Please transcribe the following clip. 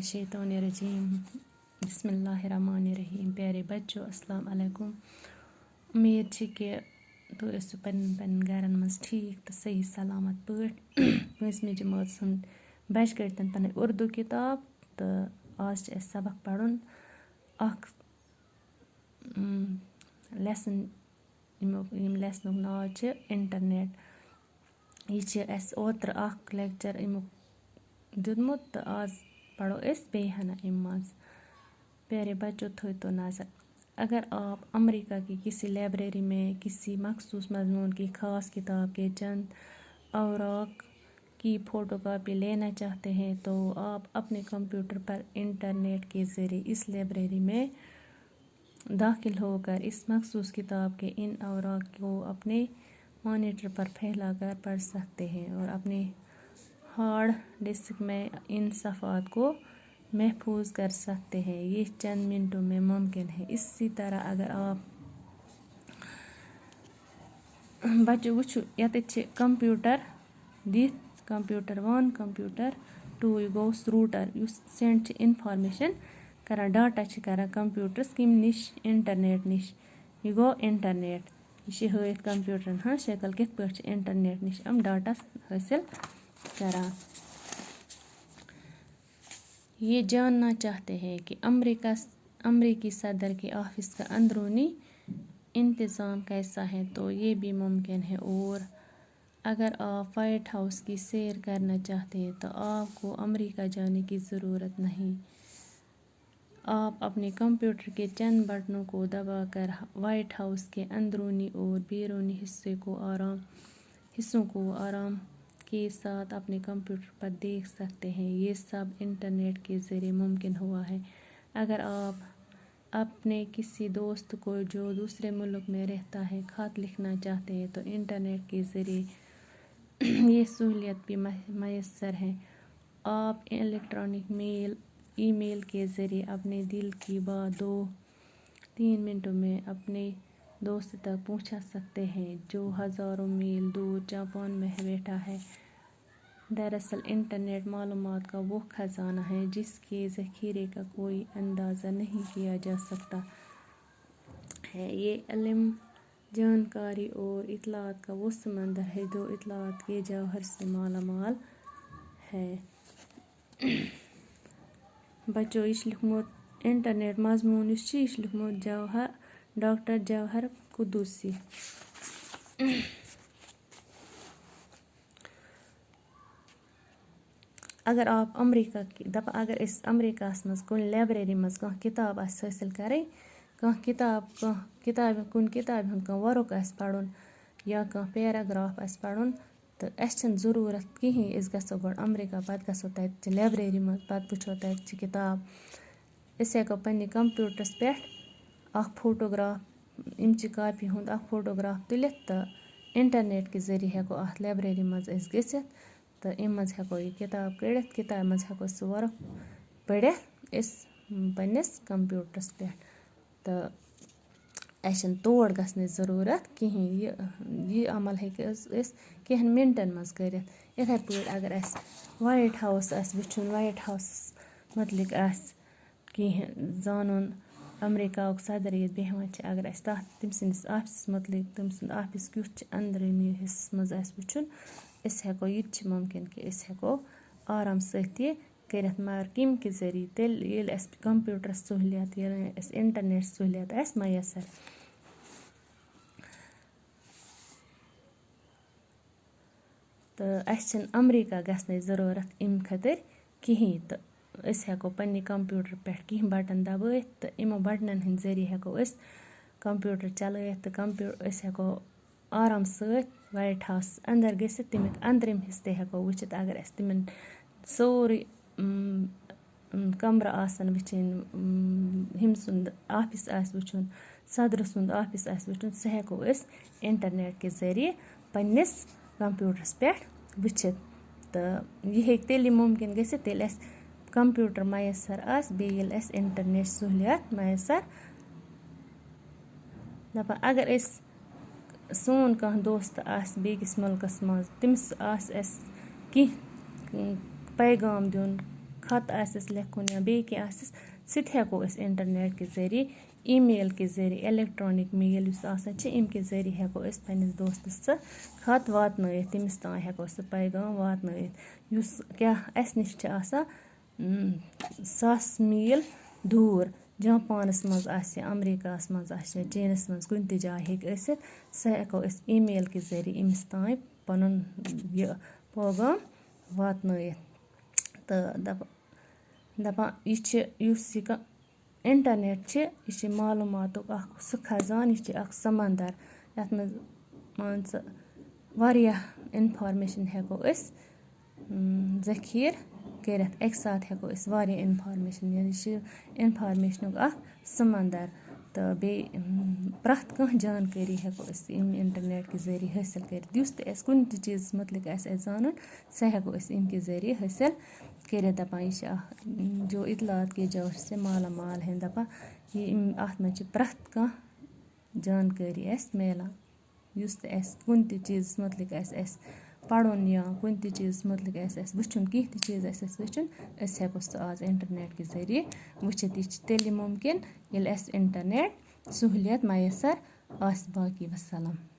الشیطان الرجیم بسم اللہ الرحمن الرحیم. پیارے بچو السلام علیکم. امید چھ کہ تُہۍ ٲسِو پنٛنٮ۪ن گَرَن منٛز ٹھیٖک تہٕ صحیح سلامت پٲٹھۍ. 5مہِ جمٲژ ہُنٛد بچہِ کٔرۍ تَن پنٕنۍ اُردو کِتاب تہٕ آز چھِ اَسہِ سبق پَرُن اَکھ لیسن ییٚمہِ لیسنُک ناو چھِ اِنٹرنیٹ. یہِ چھِ اَسہِ اوترٕ اَکھ لیکچر اَمیُک دیُتمُت تہٕ آز پَرو أسۍ بیٚیہِ ہنا اَمہِ منٛز. پیارے بچوں تھٲے تو نظر. اگر آپ امریکہ کی کسی لائبریری میں کسی مخصوص مضمون کی خاص کتاب کے چند اوراق کی فوٹو کاپی لینا چاہتے ہیں تو آپ اپنے کمپیوٹر پر انٹرنیٹ کے ذریعے اس لائبریری میں داخل ہو کر اس مخصوص کتاب کے ان اوراق کو اپنے مانیٹر پر پھیلا کر پڑھ سکتے ہیں اور اپنے ہارڈ ڈسک میں ان صفحات کو محفوظ کر سکتے ہیں. یہ چند منٹوں میں ممکن ہے. اسی طرح اگر آپ بچو وچھو یتھ کمپیوٹر دِتھ کمپیوٹر 1 کمپیوٹر 2 یہِ گوٚو روٗٹر یُس سینڈ چھِ انفارمیشن کران ڈاٹا چھِ کران کمپیوٹرس کمہِ نِش انٹرنیٹ نِش. یہِ گوٚو انٹرنیٹ. یہِ چھِ ہٲیِتھ کمپیوٹرن ہٕنٛز شکل کِتھ پٲٹھۍ چھِ انٹرنیٹ نِش یِم ڈاٹا حٲصِل کران. یہ جاننا چاہتے ہیں کہ امریکی صدر کے آفس کا اندرونی انتظام کیسا ہے تو یہ بھی ممکن ہے. اور اگر آپ وائٹ ہاؤس کی سیر کرنا چاہتے ہیں تو آپ کو امریکہ جانے کی ضرورت نہیں. آپ اپنے کمپیوٹر کے چند بٹنوں کو دبا کر وائٹ ہاؤس کے اندرونی اور بیرونی حصوں کو آرام کے ساتھ اپنے کمپیوٹر پر دیکھ سکتے ہیں. یہ سب انٹرنیٹ کے ذریعے ممکن ہوا ہے. اگر آپ اپنے کسی دوست کو جو دوسرے ملک میں رہتا ہے خط لکھنا چاہتے ہیں تو انٹرنیٹ کے ذریعے یہ سہولیت بھی میسر ہے. آپ الیکٹرانک ای میل کے ذریعے اپنے دل کی بات 2-3 منٹوں میں اپنے دوست تک پہنچا سکتے ہیں جو ہزاروں میل دور جاپان میں بیٹھا ہے. دراصل انٹرنیٹ معلومات کا وہ خزانہ ہے جس کے ذخیرے کا کوئی اندازہ نہیں کیا جا سکتا ہے. یہ علم، جانکاری اور اطلاعات کا وہ سمندر ہے جو اطلاعات کے جوہر سے مالا مال ہے. بچو یہ لیکھمُت انٹرنیٹ مضمون یُس چھُ یہِ چھُ لیکھمُت ڈاکٹر جوہر قدوسی. اگر آپ امریکہ کی اگر أسۍ امریکہس منٛز کُنہِ لایبریری منٛز کانٛہہ کِتاب آسہِ حٲصِل کَرٕنۍ کُنہِ کِتابہِ ہُنٛد کانٛہہ ورُق آسہِ پَرُن یا کانٛہہ پیراگراف آسہِ پَرُن تہٕ اَسہِ چھَنہٕ ضروٗرت کِہیٖنۍ أسۍ گژھو گۄڈٕ امریکہ پَتہٕ گژھو تَتہِ چہِ لایبریری منٛز پَتہٕ وٕچھو تَتہِ چہِ کِتاب. أسۍ ہٮ۪کو پنٛنہِ کمپیوٹرس پٮ۪ٹھ اکھ فوٹوگراف اَمچہِ کاپی ہُنٛد اکھ فوٹوگراف تُلِتھ تہٕ انٹرنیٹ کہِ ذٔریعہِ ہٮ۪کو اَتھ لایبریری منٛز أسۍ گٔژھِتھ تہٕ اَمہِ منٛز ہٮ۪کو یہِ کِتاب کٔڑِتھ. کِتابہِ منٛز ہٮ۪کو سُہ ورُق پٔرِتھ أسۍ پنٛنِس کمپیوٹرس پٮ۪ٹھ تہٕ اَسہِ چھِنہٕ تور گژھنٕچ ضروٗرت کِہیٖنۍ. یہِ عمل ہیٚکہِ أسۍ کینٛہَن مِنٹَن منٛز کٔرِتھ. یِتھَے پٲٹھۍ اگر اَسہِ وایٹ ہاوُس آسہِ وٕچھُن وایٹ ہاوسَس متعلق آسہِ کینٛہہ زانُن امریکاہُک صدر ییٚتہِ بیٚہوان چھِ اگر اَسہِ تٔمۍ سٕنٛدِس آفسَس متعلق تٔمۍ سُنٛد آفِس کیُتھ چھِ أنٛدرٲنی حِصَس منٛز آسہِ وٕچھُن أسۍ ہٮ۪کو یہِ تہِ چھِ ممکن کہِ أسۍ ہٮ۪کو آرام سۭتۍ یہِ کٔرِتھ. مگر کَمہِ کہِ ذٔریعہِ تیٚلہِ ییٚلہِ اَسہِ کمپیوٹر سہوٗلیت ییٚلہِ اَسہِ انٹرنیٹ سہوٗلیت آسہِ میسر. تہٕ اَسہِ چھِنہٕ امریکہ گژھنٕچ ضروٗرت اَمہِ خٲطرٕ کِہیٖنۍ تہٕ أسۍ ہٮ۪کو پنٛنہِ کمپیوٹر پٮ۪ٹھ کینٛہہ بٹن دبٲیِتھ تہٕ یِمو بٹنن ہٕنٛدۍ ذٔریعہِ ہٮ۪کو أسۍ کمپیوٹر چلٲیِتھ تہٕ أسۍ ہٮ۪کو آرام سۭتۍ وایٹ ہاوسَس انٛدر گٔژھِتھ تَمیُک أنٛدرِم حِصہٕ تہِ ہٮ۪کو وٕچھِتھ. اگر اَسہِ تِمن سورُے کمرٕ آسن وٕچھِنۍ ہُمۍ سُنٛد آفِس آسہِ وٕچھُن صدرٕ سُنٛد آفِس آسہِ وٕچھُن سُہ ہٮ۪کو أسۍ انٹرنیٹ کہِ ذٔریعہِ پنٛنِس کمپیوٹرس پٮ۪ٹھ وٕچھِتھ. تہٕ یہِ ہیٚکہِ تیٚلہِ ممکن گٔژھِتھ ییٚلہِ اَسہِ کمپیوٹر میسر آسہِ بیٚیہِ ییٚلہِ اَسہِ انٹرنیٹ سہوٗلیت میسر دپان. اگر أسۍ سون کانٛہہ دوست آسہِ بیٚکِس مُلکس منٛز تٔمِس آسہِ اَسہِ کینٛہہ پیغام دیُن خط آسٮ۪س لیکھُن یا بیٚیہِ کینٛہہ آسٮ۪س سُہ تہِ ہٮ۪کو أسۍ اِنٹرنیٹ کہِ ذٔریعہِ ای میل کہِ ذٔریعہِ الیکٹرانِک میل یُس آسان چھِ اَمہِ کہِ ذٔریعہِ ہٮ۪کو أسۍ پنٛنِس دوستَس سُہ خط واتنٲیِتھ تٔمِس تام ہٮ۪کو سُہ پیغام واتنٲیِتھ یُس کیٛاہ اَسہِ نِش چھِ آسان ساسہٕ میٖل دوٗر جاپانَس منٛز آسہِ اَمریٖکاہَس منٛز آسہِ یا چیٖنَس منٛز کُنہِ تہِ جایہِ ہیٚکہِ ٲسِتھ سُہ ہٮ۪کو أسۍ ای میل کہِ ذٔریعہِ أمِس تام پَنُن یہِ پٲغام واتنٲیِتھ تہٕ دَپان یہِ چھِ یُس یہِ اِنٹرنیٹ چھِ یہِ چھِ معلوٗماتُک اَکھ سُہ خزان یہِ چھِ اَکھ سمندر یَتھ منٛز مان ژٕ واریاہ اِنفارمیشَن ہٮ۪کو أسۍ ذٔخیٖر کٔرِتھ اَکہِ ساتہٕ ہٮ۪کو أسۍ واریاہ اِنفارمیشَن یعنی چھِ اِنفارمیشنُک اَکھ سمندر تہٕ بیٚیہِ پرٛٮ۪تھ کانٛہہ جانکٲری ہٮ۪کو أسۍ اَمہِ اِنٹرنیٹ کہِ ذٔریعہِ حٲصِل کٔرِتھ یُس تہِ اَسہِ کُنہِ تہِ چیٖزَس متعلق آسہِ اَسہِ زانُن سُہ ہٮ۪کو أسۍ اَمہِ کہِ ذٔریعہِ حٲصِل کٔرِتھ دَپان یہِ چھِ اَکھ جو اطلاعات کے جو سے مالا مال ہیں دَپان یہِ اَتھ منٛز چھِ پرٛٮ۪تھ کانٛہہ جانکٲری اَسہِ میلان یُس تہِ اَسہِ کُنہِ تہِ چیٖزَس متعلق آسہِ اَسہِ پَرُن یا کُنہِ تہِ چیٖزَس متعلق آسہِ اَسہِ وٕچھُن کینٛہہ تہِ چیٖز آسہِ اَسہِ وٕچھُن أسۍ ہٮ۪کو سُہ آز اِنٹرنیٹ کہِ ذٔریعہِ وٕچھِتھ یہِ چھِ تیٚلہِ مُمکِن ییٚلہِ اَسہِ اِنٹرنیٹ سہوٗلیت میسر آسہِ باقی وَسَلام